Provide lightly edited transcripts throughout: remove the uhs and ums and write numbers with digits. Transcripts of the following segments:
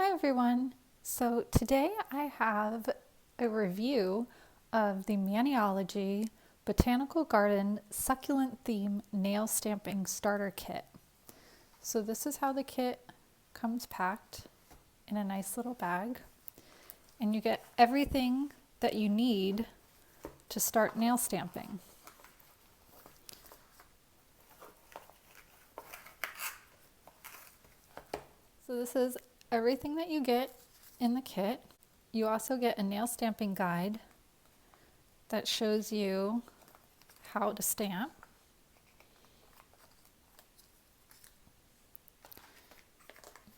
Hi everyone. So today I have a review of the Maniology Botanical Garden Succulent Theme Nail Stamping Starter Kit. So this is how the kit comes packed in a nice little bag, and you get everything that you need to start nail stamping. So this is everything that you get in the kit. You also get a nail stamping guide that shows you how to stamp.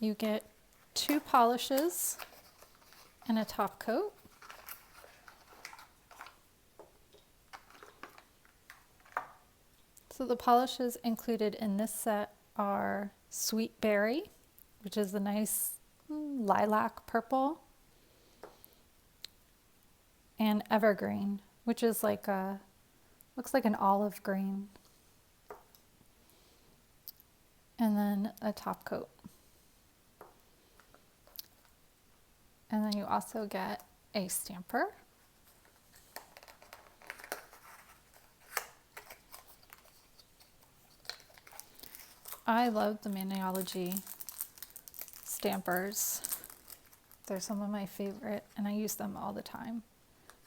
You get 2 polishes and a top coat. So the polishes included in this set are Sweet Berry, which is the nice lilac purple, and Evergreen, which is like looks like an olive green, and then a top coat. And then you also get a stamper. I love the Maniology stampers. They're some of my favorite, and I use them all the time.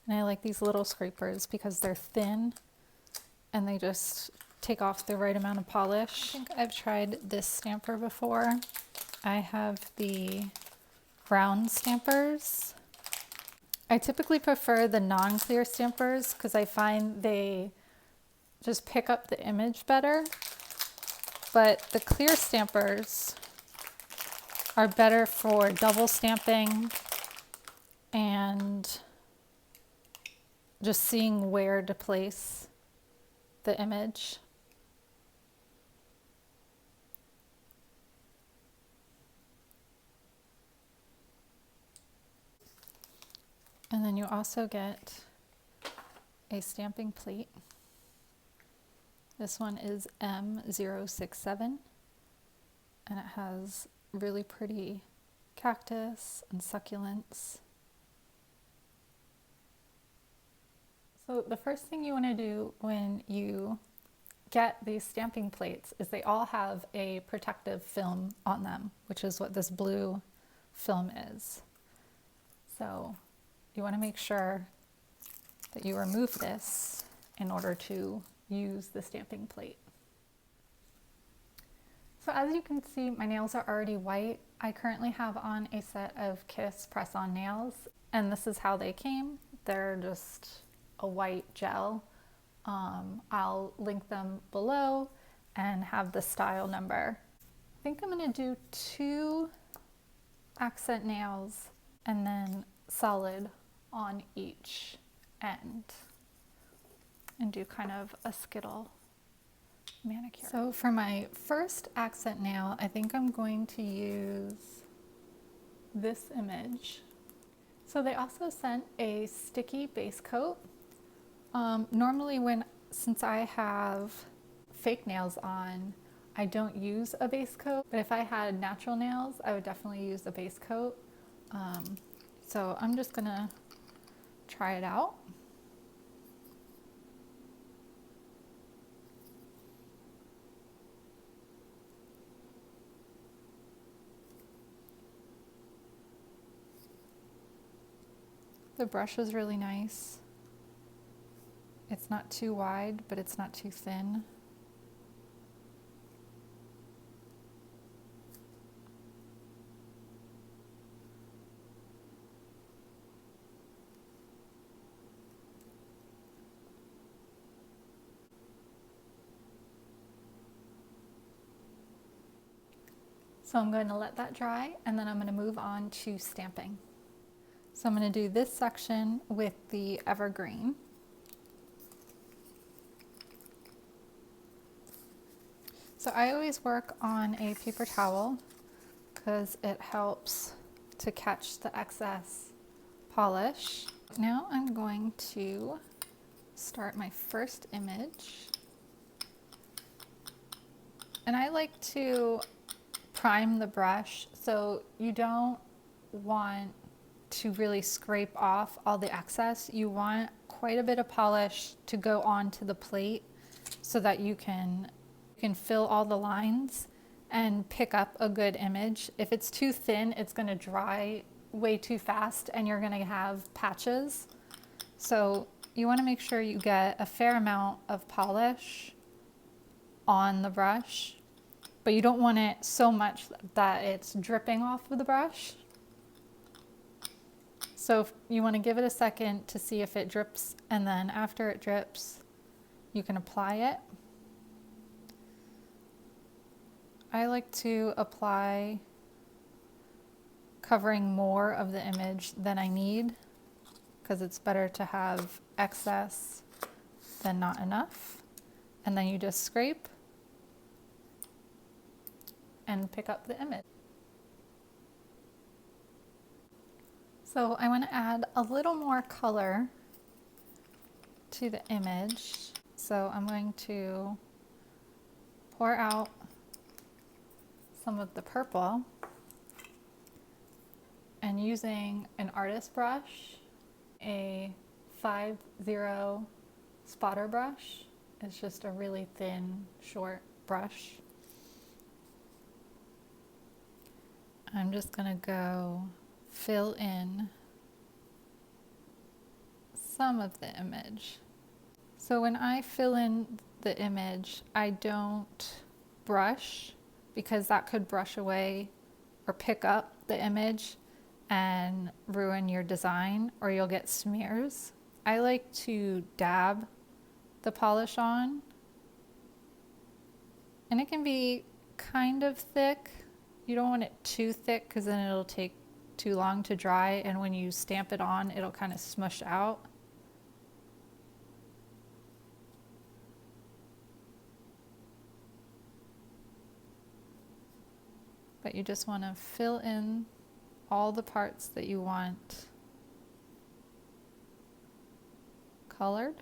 And I like these little scrapers because they're thin and they just take off the right amount of polish. I think I've tried this stamper before. I have the round stampers. I typically prefer the non-clear stampers because I find they just pick up the image better. But the clear stampers are better for double stamping and just seeing where to place the image. And then you also get a stamping plate. This one is M067, and it has really pretty cactus and succulents. So the first thing you want to do when you get these stamping plates is they all have a protective film on them, which is what this blue film is. So you want to make sure that you remove this in order to use the stamping plate. So as you can see, my nails are already white. I currently have on a set of Kiss press-on nails, and this is how they came. They're just a white gel. I'll link them below and have the style number. I think I'm going to do 2 accent nails and then solid on each end and do kind of a skittle manicure. So for my first accent nail, I think I'm going to use this image. So they also sent a sticky base coat. Normally since I have fake nails on, I don't use a base coat, but if I had natural nails, I would definitely use a base coat. So I'm just gonna try it out. The brush is really nice. It's not too wide, but it's not too thin. So I'm going to let that dry, and then I'm going to move on to stamping. So I'm going to do this section with the Evergreen. So I always work on a paper towel because it helps to catch the excess polish. Now I'm going to start my first image. And I like to prime the brush so you don't want to really scrape off all the excess. You want quite a bit of polish to go onto the plate so that you can fill all the lines and pick up a good image. If it's too thin, it's going to dry way too fast and you're going to have patches. So you want to make sure you get a fair amount of polish on the brush, but you don't want it so much that it's dripping off of the brush. So you want to give it a second to see if it drips, and then after it drips, you can apply it. I like to apply covering more of the image than I need, because it's better to have excess than not enough. And then you just scrape and pick up the image. So I want to add a little more color to the image. So I'm going to pour out some of the purple, and using an artist brush, a 5-0 spotter brush. It's just a really thin, short brush. I'm just going to go fill in some of the image. So when I fill in the image, I don't brush, because that could brush away or pick up the image and ruin your design, or you'll get smears. I like to dab the polish on, and it can be kind of thick. You don't want it too thick, because then it'll take too long to dry, and when you stamp it on, it'll kind of smush out. But you just want to fill in all the parts that you want colored.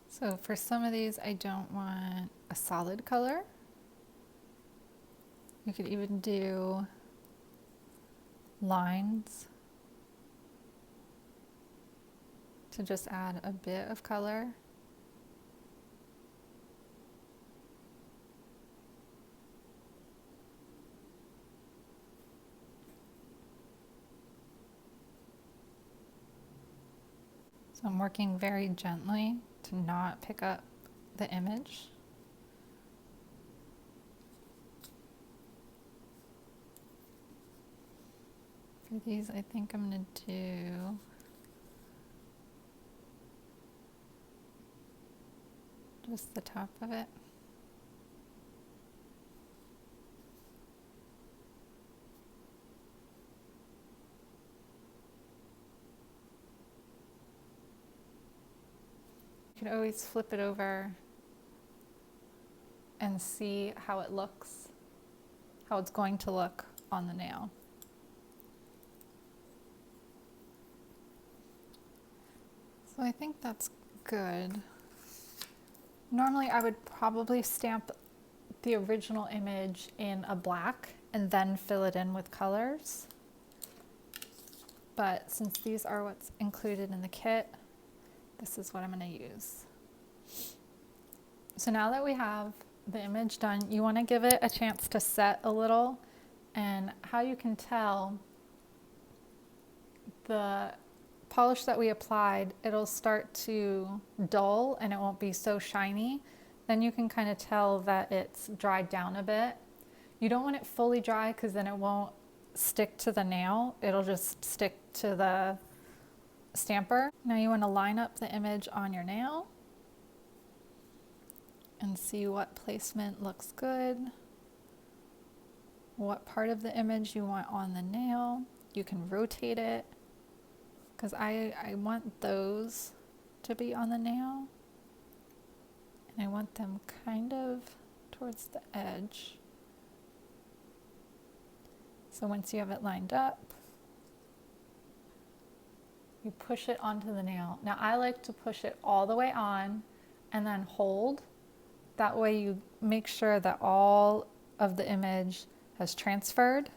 So for some of these, I don't want a solid color. You could even do lines to just add a bit of color. So I'm working very gently to not pick up the image. For these, I think I'm going to do just the top of it. You could always flip it over and see how it looks, how it's going to look on the nail. So I think that's good. Normally I would probably stamp the original image in a black and then fill it in with colors. But since these are what's included in the kit, this is what I'm going to use. So now that we have the image done, you want to give it a chance to set a little, and how you can tell the polish that we applied, it'll start to dull and it won't be so shiny. Then you can kind of tell that it's dried down a bit. You don't want it fully dry, because then it won't stick to the nail. It'll just stick to the stamper. Now you want to line up the image on your nail and see what placement looks good, what part of the image you want on the nail. You can rotate it, because I want those to be on the nail. And I want them kind of towards the edge. So once you have it lined up, you push it onto the nail. Now I like to push it all the way on and then hold. That way you make sure that all of the image has transferred.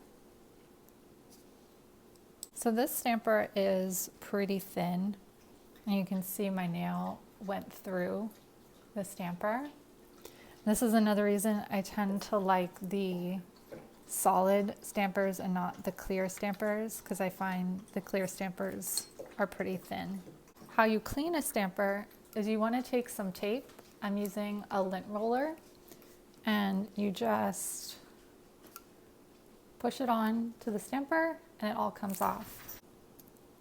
So this stamper is pretty thin, and you can see my nail went through the stamper. This is another reason I tend to like the solid stampers and not the clear stampers, because I find the clear stampers are pretty thin. How you clean a stamper is you want to take some tape. I'm using a lint roller, and you just push it on to the stamper and it all comes off.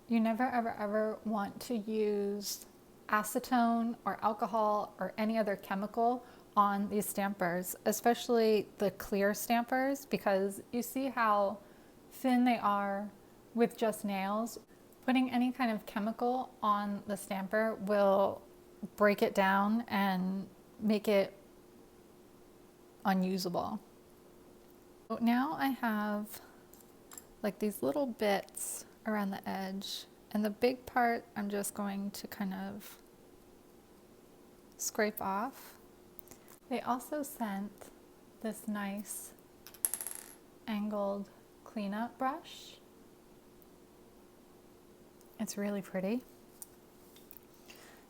You never ever want to use acetone or alcohol or any other chemical on these stampers, especially the clear stampers, because you see how thin they are with just nails. Putting any kind of chemical on the stamper will break it down and make it unusable. So now I have like these little bits around the edge, and the big part I'm just going to kind of scrape off. They also sent this nice angled cleanup brush. It's really pretty.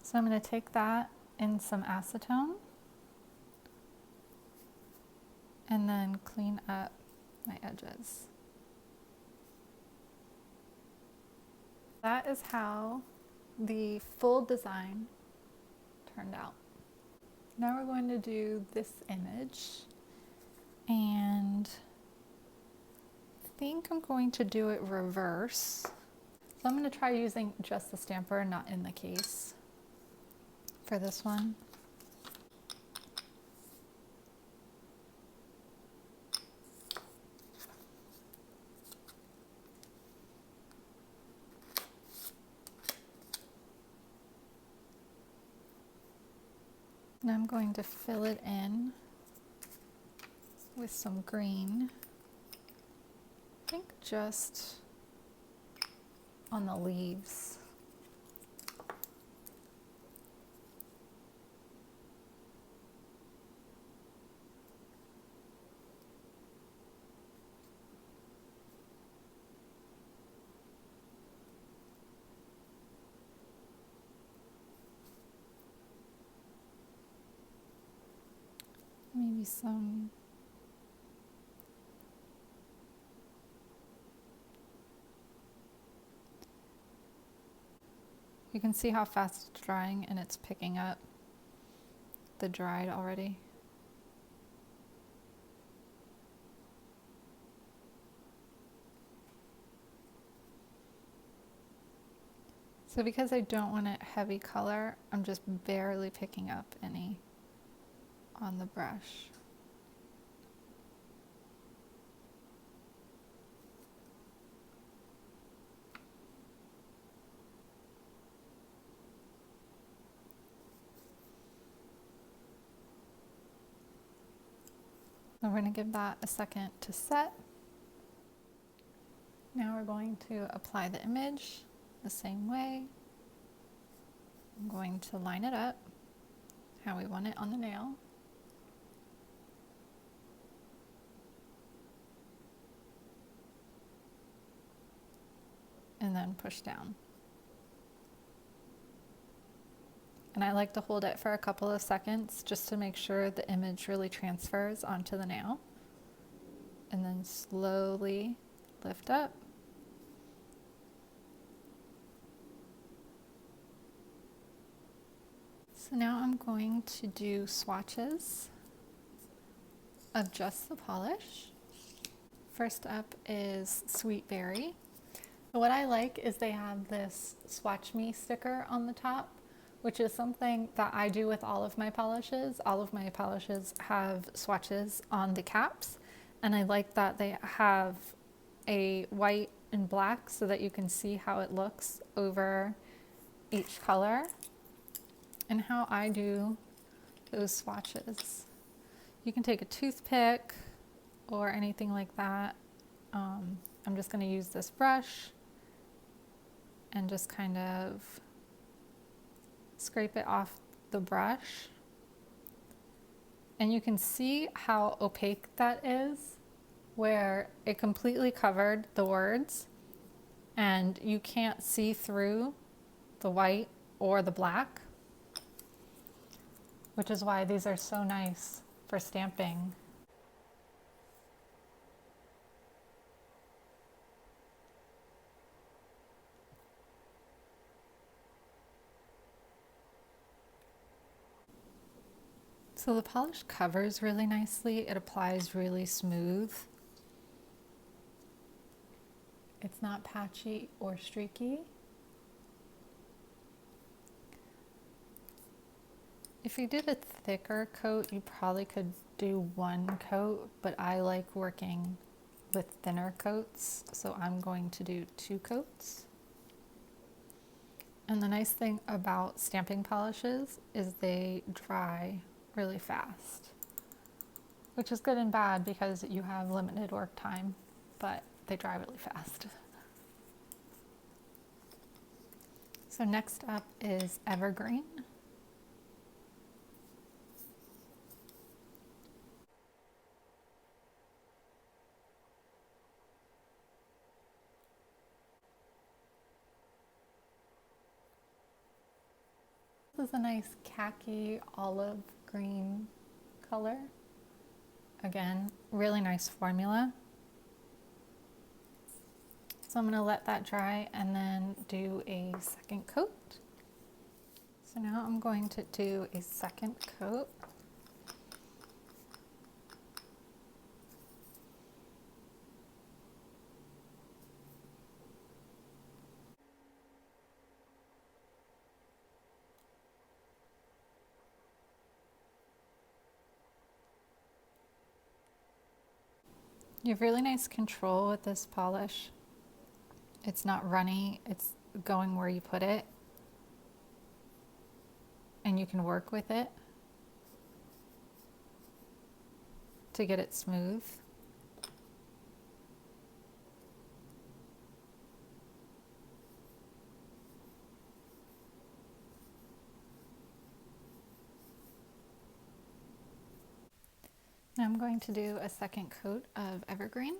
So I'm going to take that in some acetone and then clean up my edges. That is how the full design turned out. Now we're going to do this image, and I think I'm going to do it reverse. So I'm going to try using just the stamper, not in the case, for this one. Now I'm going to fill it in with some green. I think just on the leaves. Maybe some you can see how fast it's drying, and it's picking up the dried already. So because I don't want a heavy color, I'm just barely picking up any on the brush. So we're going to give that a second to set. Now we're going to apply the image the same way. I'm going to line it up how we want it on the nail. And then push down. And I like to hold it for a couple of seconds just to make sure the image really transfers onto the nail. And then slowly lift up. So now I'm going to do swatches of just the polish. First up is Sweet Berry. What I like is they have this Swatch Me sticker on the top, which is something that I do with all of my polishes. All of my polishes have swatches on the caps, and I like that they have a white and black so that you can see how it looks over each color. And how I do those swatches. You can take a toothpick or anything like that. I'm just going to use this brush and just kind of scrape it off the brush. And you can see how opaque that is, where it completely covered the words and you can't see through the white or the black, which is why these are so nice for stamping. So the polish covers really nicely. It applies really smooth. It's not patchy or streaky. If you did a thicker coat, you probably could do one coat, but I like working with thinner coats, so I'm going to do 2 coats. And the nice thing about stamping polishes is they dry really fast, which is good and bad because you have limited work time, but they dry really fast. So next up is Evergreen. This is a nice khaki olive green color. Again, really nice formula. So I'm going to let that dry and then do a second coat. So now I'm going to do a second coat. You have really nice control with this polish. It's not runny, it's going where you put it, and you can work with it to get it smooth. Now I'm going to do a second coat of Evergreen.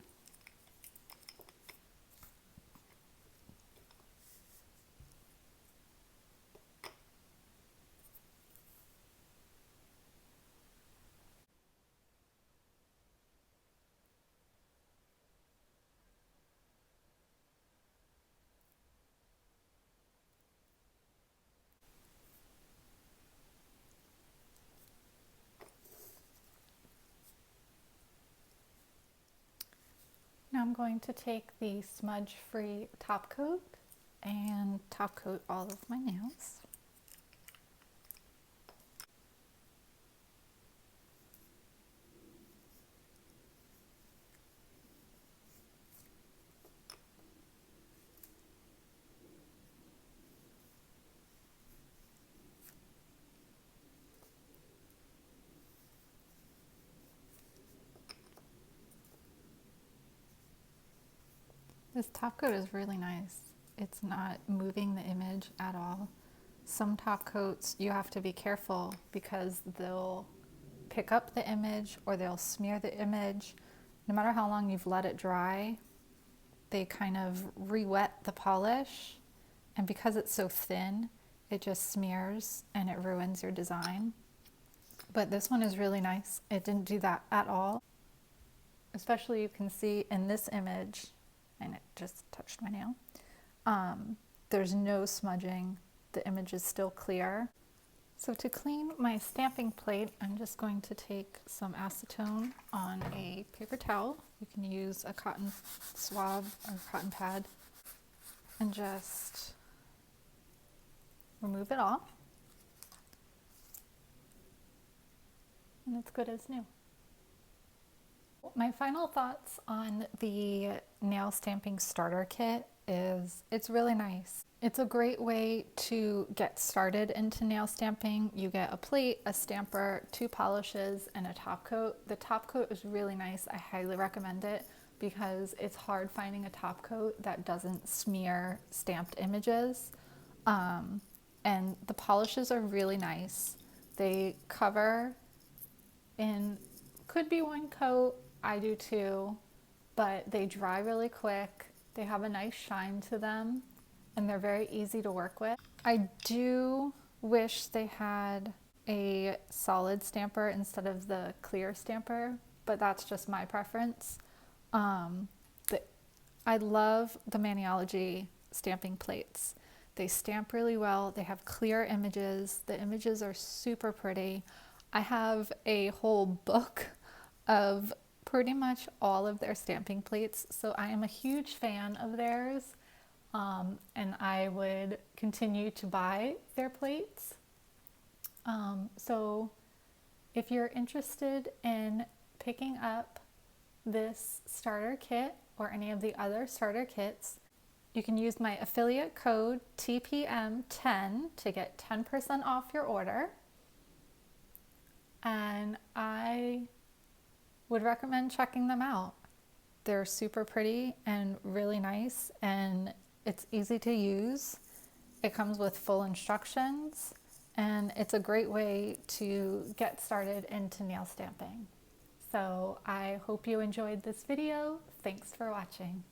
Now I'm going to take the smudge-free top coat and top coat all of my nails. This top coat is really nice. It's not moving the image at all. Some top coats you have to be careful because they'll pick up the image or they'll smear the image. No matter how long you've let it dry, they kind of re-wet the polish, and because it's so thin, it just smears and it ruins your design. But this one is really nice. It didn't do that at all. Especially you can see in this image, and it just touched my nail, there's no smudging. The image is still clear. So to clean my stamping plate, I'm just going to take some acetone on a paper towel. You can use a cotton swab or cotton pad and just remove it all. And it's good as new. My final thoughts on the nail stamping starter kit is it's really nice. It's a great way to get started into nail stamping. You get a plate, a stamper, 2 polishes, and a top coat. The top coat is really nice. I highly recommend it because it's hard finding a top coat that doesn't smear stamped images. And the polishes are really nice. They cover in, could be 1 coat, I do 2, but they dry really quick. They have a nice shine to them and they're very easy to work with. I do wish they had a solid stamper instead of the clear stamper, but that's just my preference. I love the Maniology stamping plates. They stamp really well. They have clear images. The images are super pretty. I have a whole book of pretty much all of their stamping plates, so I am a huge fan of theirs, and I would continue to buy their plates. So if you're interested in picking up this starter kit or any of the other starter kits, you can use my affiliate code TPM10 to get 10% off your order. And I would recommend checking them out. They're super pretty and really nice, and it's easy to use. It comes with full instructions, and it's a great way to get started into nail stamping. So I hope you enjoyed this video. Thanks for watching.